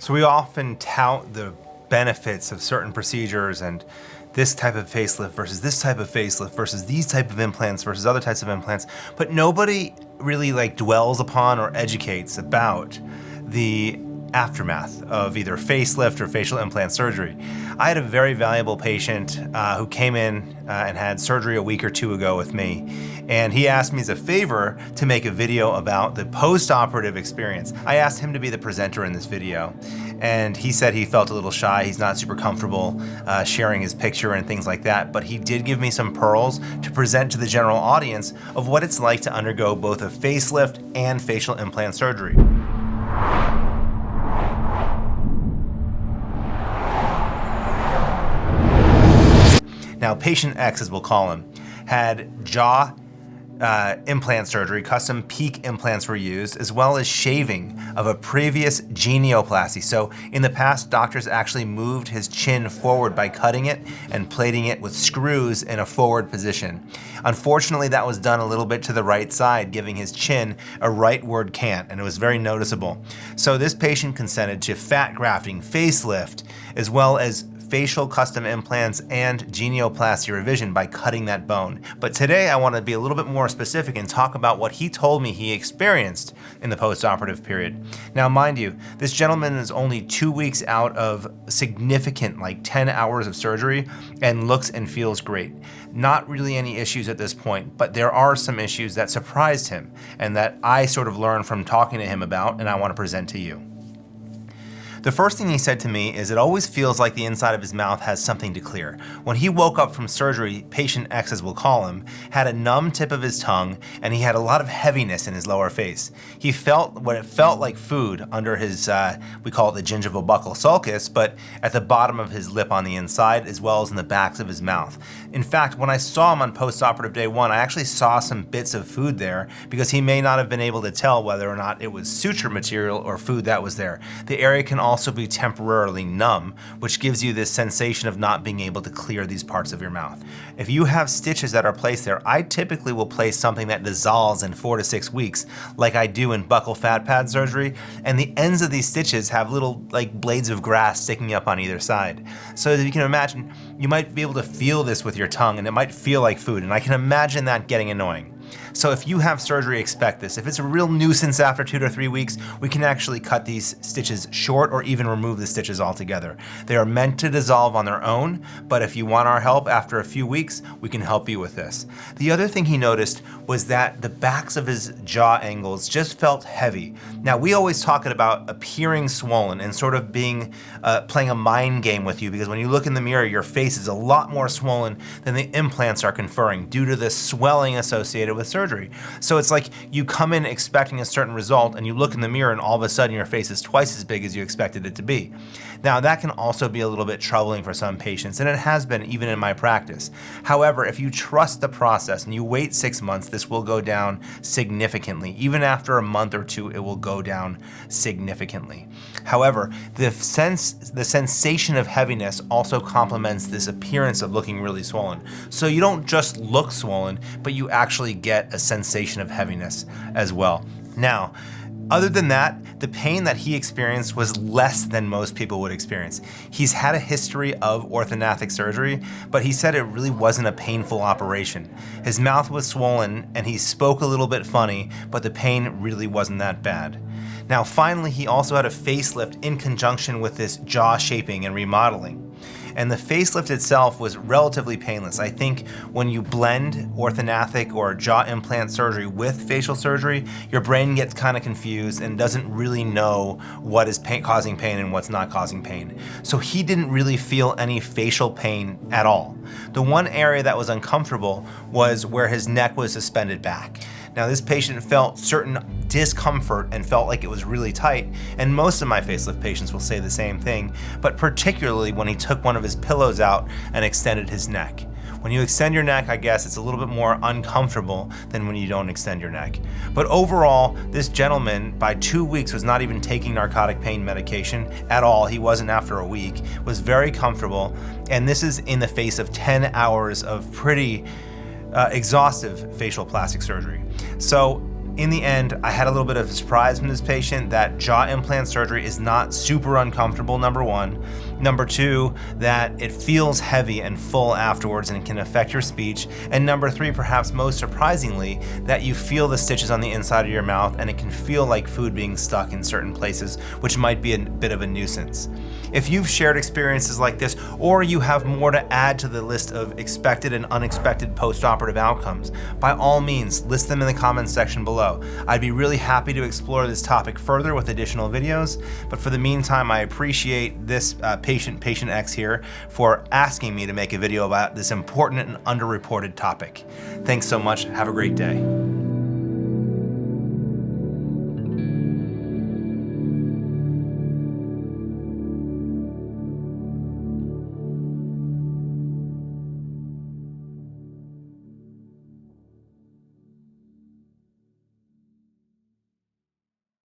So we often tout the benefits of certain procedures and this type of facelift versus this type of facelift versus these type of implants versus other types of implants, but nobody really dwells upon or educates about the aftermath of either facelift or facial implant surgery. I had a very valuable patient who came in and had surgery a week or two ago with me, and he asked me as a favor to make a video about the post-operative experience. I asked him to be the presenter in this video, and he said he felt a little shy. He's not super comfortable sharing his picture and things like that, but he did give me some pearls to present to the general audience of what it's like to undergo both a facelift and facial implant surgery. Now, patient X, as we'll call him, had jaw implant surgery. Custom PEEK implants were used, as well as shaving of a previous genioplasty. So in the past, doctors actually moved his chin forward by cutting it and plating it with screws in a forward position. Unfortunately, that was done a little bit to the right side, giving his chin a rightward cant, and it was very noticeable. So this patient consented to fat grafting, facelift, as well as facial custom implants and genioplasty revision by cutting that bone. But today I want to be a little bit more specific and talk about what he told me he experienced in the post-operative period. Now, mind you, this gentleman is only 2 weeks out of significant, 10 hours of surgery, and looks and feels great. Not really any issues at this point, but there are some issues that surprised him and that I sort of learned from talking to him about, and I want to present to you. The first thing he said to me is it always feels like the inside of his mouth has something to clear. When he woke up from surgery, patient X, as we'll call him, had a numb tip of his tongue, and he had a lot of heaviness in his lower face. He felt what it felt like food under his, we call it the gingival buccal sulcus, but at the bottom of his lip on the inside, as well as in the backs of his mouth. In fact, when I saw him on post-operative day 1, I actually saw some bits of food there because he may not have been able to tell whether or not it was suture material or food that was there. The area can also be temporarily numb, which gives you this sensation of not being able to clear these parts of your mouth. If you have stitches that are placed there, I typically will place something that dissolves in 4 to 6 weeks, like I do in buccal fat pad surgery, and the ends of these stitches have little blades of grass sticking up on either side. So as you can imagine, you might be able to feel this with your tongue, and it might feel like food, and I can imagine that getting annoying. So if you have surgery, expect this. If it's a real nuisance after 2 to 3 weeks, we can actually cut these stitches short or even remove the stitches altogether. They are meant to dissolve on their own, but if you want our help after a few weeks, we can help you with this. The other thing he noticed was that the backs of his jaw angles just felt heavy. Now, we always talk about appearing swollen and sort of being playing a mind game with you, because when you look in the mirror, your face is a lot more swollen than the implants are conferring due to the swelling associated with surgery. So it's like you come in expecting a certain result and you look in the mirror and all of a sudden your face is twice as big as you expected it to be. Now, that can also be a little bit troubling for some patients, and it has been even in my practice. However, if you trust the process and you wait 6 months, this will go down significantly. Even after a month or two, it will go down significantly. However, the sensation of heaviness also complements this appearance of looking really swollen. So you don't just look swollen, but you actually get a sensation of heaviness as well. Now, other than that, the pain that he experienced was less than most people would experience. He's had a history of orthodontic surgery, but he said it really wasn't a painful operation. His mouth was swollen and he spoke a little bit funny, but the pain really wasn't that bad. Now, finally, he also had a facelift in conjunction with this jaw shaping and remodeling. And the facelift itself was relatively painless. I think when you blend orthodontic or jaw implant surgery with facial surgery, your brain gets kind of confused and doesn't really know what is causing pain and what's not causing pain. So he didn't really feel any facial pain at all. The one area that was uncomfortable was where his neck was suspended back. Now, this patient felt certain discomfort and felt like it was really tight, and most of my facelift patients will say the same thing, but particularly when he took one of his pillows out and extended his neck. When you extend your neck, I guess it's a little bit more uncomfortable than when you don't extend your neck. But overall, this gentleman, by 2 weeks, was not even taking narcotic pain medication at all. He wasn't after a week, was very comfortable, and this is in the face of 10 hours of pretty exhaustive facial plastic surgery. So In the end, I had a little bit of a surprise from this patient that jaw implant surgery is not super uncomfortable, number one. Number two, that it feels heavy and full afterwards and can affect your speech. And number three, perhaps most surprisingly, that you feel the stitches on the inside of your mouth and it can feel like food being stuck in certain places, which might be a bit of a nuisance. If you've shared experiences like this, or you have more to add to the list of expected and unexpected post-operative outcomes, by all means, list them in the comments section below. I'd be really happy to explore this topic further with additional videos, but for the meantime, I appreciate this patient X here for asking me to make a video about this important and underreported topic. Thanks so much. Have a great day.